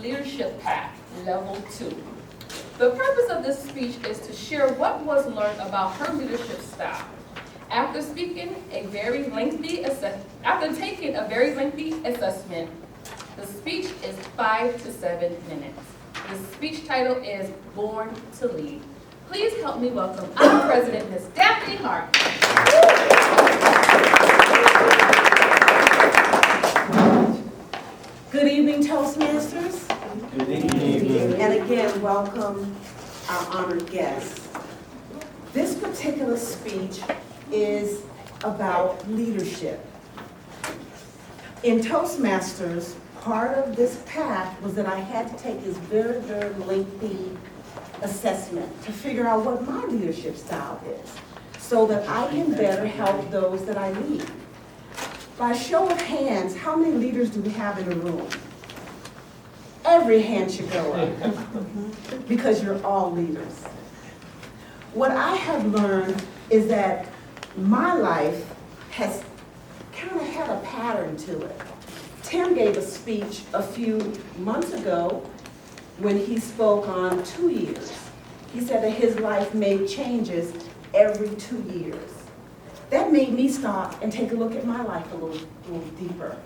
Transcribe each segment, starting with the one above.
Leadership Path, Level 2. The purpose of this speech is to share what was learned about her leadership style. After taking a very lengthy assessment, the speech is 5 to 7 minutes. The speech title is Born to Lead. Please help me welcome our president, Ms. Daphne Hart. Good evening, Toastmasters. Good evening. And again, welcome our honored guests. This particular speech is about leadership. In Toastmasters, part of this path was that I had to take this very, very lengthy assessment to figure out what my leadership style is so that I can better help those that I lead. By show of hands, how many leaders do we have in the room? Every hand should go up because you're all leaders. What I have learned is that my life has kind of had a pattern to it. Tim gave a speech a few months ago when he spoke on 2 years. He said that his life made changes every 2 years. That made me stop and take a look at my life a little deeper.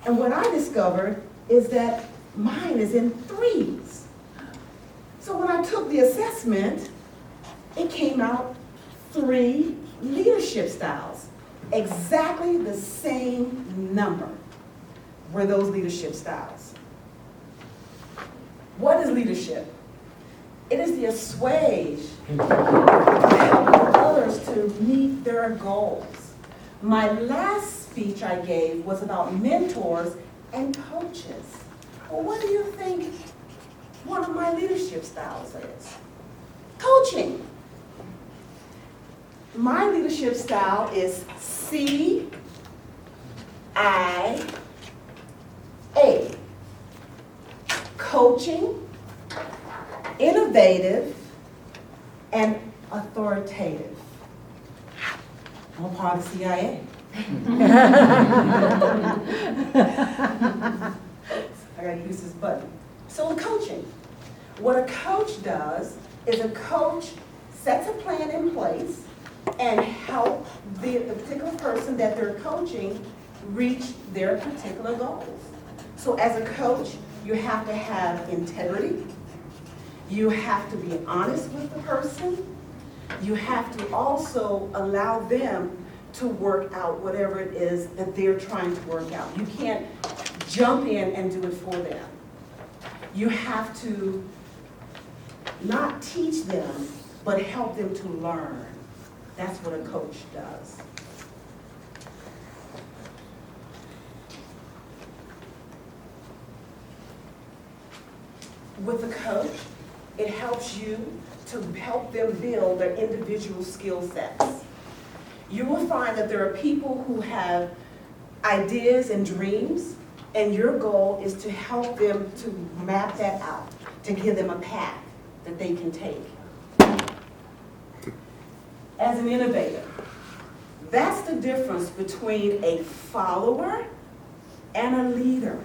And what I discovered is that mine is in 3s. So when I took the assessment, it came out 3 leadership styles. Exactly the same number were those leadership styles. What is leadership? It is the assuage to help others to meet their goals. My last speech I gave was about mentors and coaches. Well, what do you think one of my leadership styles is? Coaching. My leadership style is CIA. Coaching, innovative, and authoritative. I'm a part of the CIA. I gotta use this button. So coaching. What a coach does is a coach sets a plan in place and help the particular person that they're coaching reach their particular goals. So as a coach, you have to have integrity. You have to be honest with the person. You have to also allow them to work out whatever it is that they're trying to work out. You can't jump in and do it for them. You have to not teach them, but help them to learn. That's what a coach does. With a coach, it helps you to help them build their individual skill sets. You will find that there are people who have ideas and dreams, and your goal is to help them to map that out, to give them a path that they can take. As an innovator, that's the difference between a follower and a leader.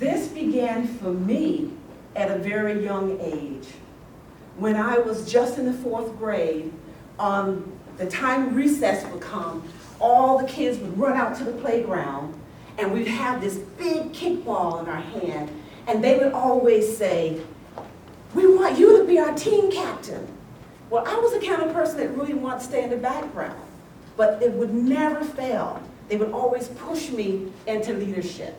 This began for me at a very young age. When I was just in the 4th grade, the time recess would come, all the kids would run out to the playground, and we'd have this big kickball in our hand, and they would always say, "We want you to be our team captain." Well, I was the kind of person that really wanted to stay in the background, but it would never fail. They would always push me into leadership.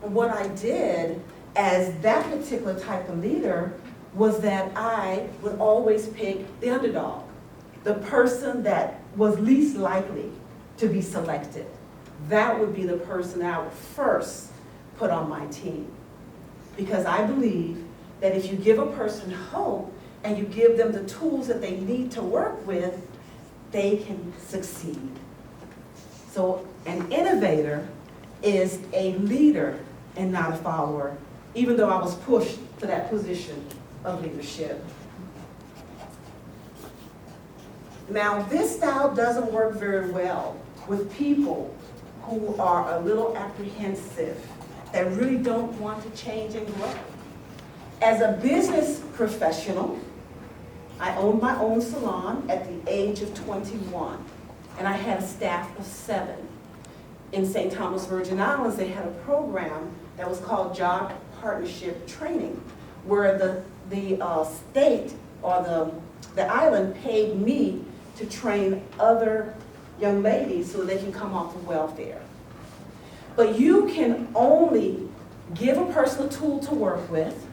And what I did as that particular type of leader was that I would always pick the underdog, the person that was least likely to be selected. That would be the person that I would first put on my team. Because I believe that if you give a person hope and you give them the tools that they need to work with, they can succeed. So an innovator is a leader and not a follower, even though I was pushed to that position of leadership. Now, this style doesn't work very well with people who are a little apprehensive that really don't want to change and grow. As a business professional, I owned my own salon at the age of 21, and I had a staff of 7. In St. Thomas Virgin Islands, they had a program that was called Job Partnership Training, where the state or the island paid me to train other young ladies so they can come off of welfare. But you can only give a person a tool to work with,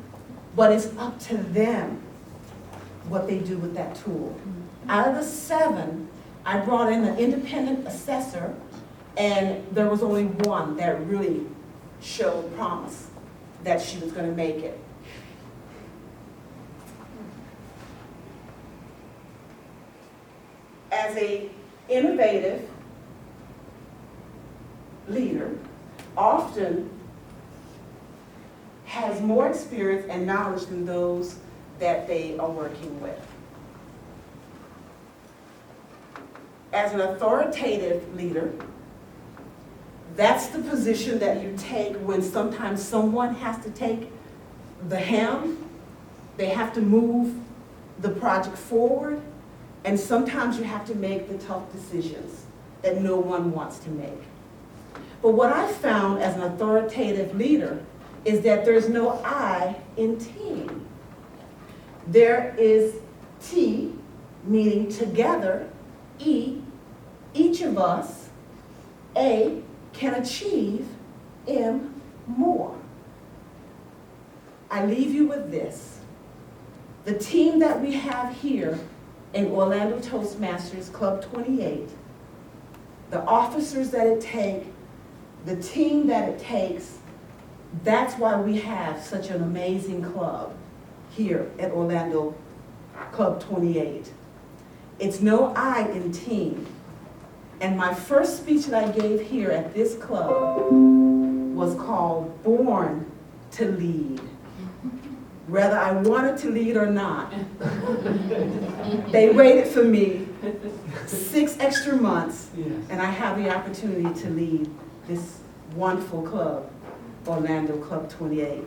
but it's up to them what they do with that tool. Out of the 7, I brought in an independent assessor, and there was only one that really showed promise that she was going to make it. As an innovative leader, often has more experience and knowledge than those that they are working with. As an authoritative leader, that's the position that you take when sometimes someone has to take the helm, they have to move the project forward, and sometimes you have to make the tough decisions that no one wants to make. But what I found as an authoritative leader is that there's no I in team. There is T, meaning together, E, each of us, A, can achieve, M, more. I leave you with this. The team that we have here in Orlando Toastmasters Club 28, the officers that it takes, the team that it takes, that's why we have such an amazing club here at Orlando Club 28. It's no I in team. And my first speech that I gave here at this club was called Born to Lead. Whether I wanted to lead or not, they waited for me 6 extra months, and I have the opportunity to lead this wonderful club, Orlando Club 28.